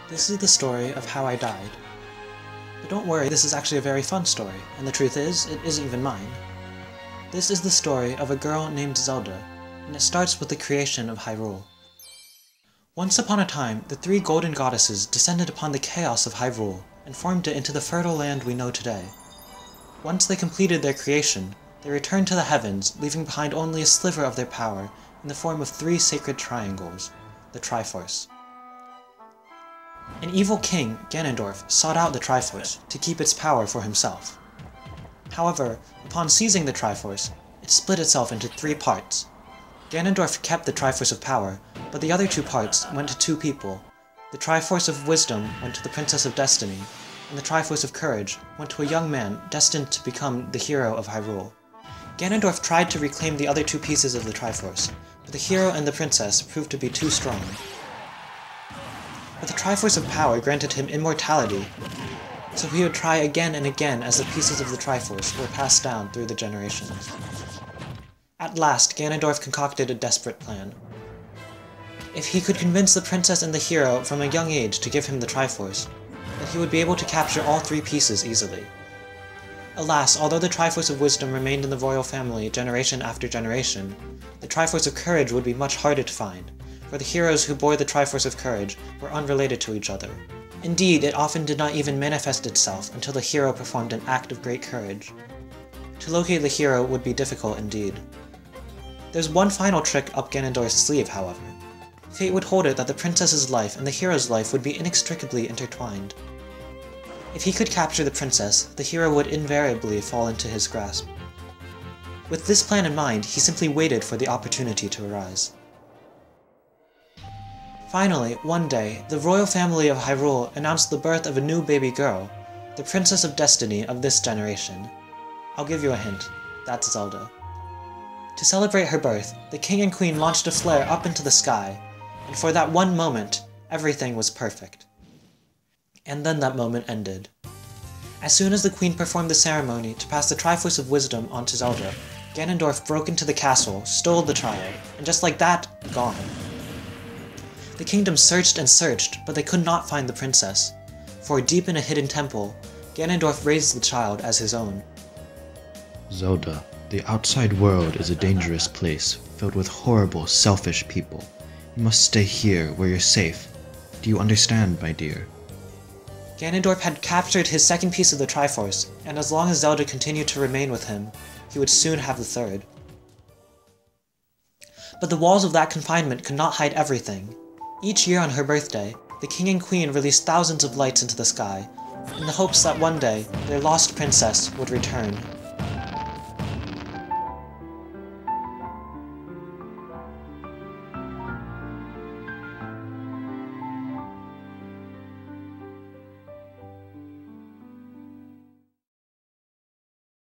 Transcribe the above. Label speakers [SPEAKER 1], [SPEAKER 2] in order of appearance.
[SPEAKER 1] This is the story of how I died. But don't worry, this is actually a very fun story, and the truth is, it isn't even mine. This is the story of a girl named Zelda, and it starts with the creation of Hyrule. Once upon a time, the three golden goddesses descended upon the chaos of Hyrule, and formed it into the fertile land we know today. Once they completed their creation, they returned to the heavens, leaving behind only a sliver of their power in the form of three sacred triangles, the Triforce. An evil king, Ganondorf, sought out the Triforce to keep its power for himself. However, upon seizing the Triforce, it split itself into three parts. Ganondorf kept the Triforce of Power, but the other two parts went to two people. The Triforce of Wisdom went to the Princess of Destiny, and the Triforce of Courage went to a young man destined to become the hero of Hyrule. Ganondorf tried to reclaim the other two pieces of the Triforce, but the hero and the princess proved to be too strong. But the Triforce of Power granted him immortality, so he would try again and again as the pieces of the Triforce were passed down through the generations. At last, Ganondorf concocted a desperate plan. If he could convince the princess and the hero from a young age to give him the Triforce, then he would be able to capture all three pieces easily. Alas, although the Triforce of Wisdom remained in the royal family generation after generation, the Triforce of Courage would be much harder to find, for the heroes who bore the Triforce of Courage were unrelated to each other. Indeed, it often did not even manifest itself until the hero performed an act of great courage. To locate the hero would be difficult indeed. There's one final trick up Ganondorf's sleeve, however. Fate would hold it that the princess's life and the hero's life would be inextricably intertwined. If he could capture the princess, the hero would invariably fall into his grasp. With this plan in mind, he simply waited for the opportunity to arise. Finally, one day, the royal family of Hyrule announced the birth of a new baby girl, the Princess of Destiny of this generation. I'll give you a hint, that's Zelda. To celebrate her birth, the king and queen launched a flare up into the sky, and for that one moment, everything was perfect. And then that moment ended. As soon as the queen performed the ceremony to pass the Triforce of Wisdom onto Zelda, Ganondorf broke into the castle, stole the triad, and just like that, gone. The kingdom searched and searched, but they could not find the princess, for deep in a hidden temple, Ganondorf raised the child as his own.
[SPEAKER 2] Zelda, the outside world is a dangerous place, filled with horrible, selfish people. You must stay here, where you're safe. Do you understand, my dear?
[SPEAKER 1] Ganondorf had captured his second piece of the Triforce, and as long as Zelda continued to remain with him, he would soon have the third. But the walls of that confinement could not hide everything. Each year on her birthday, the king and queen released thousands of lights into the sky, in the hopes that one day, their lost princess would return.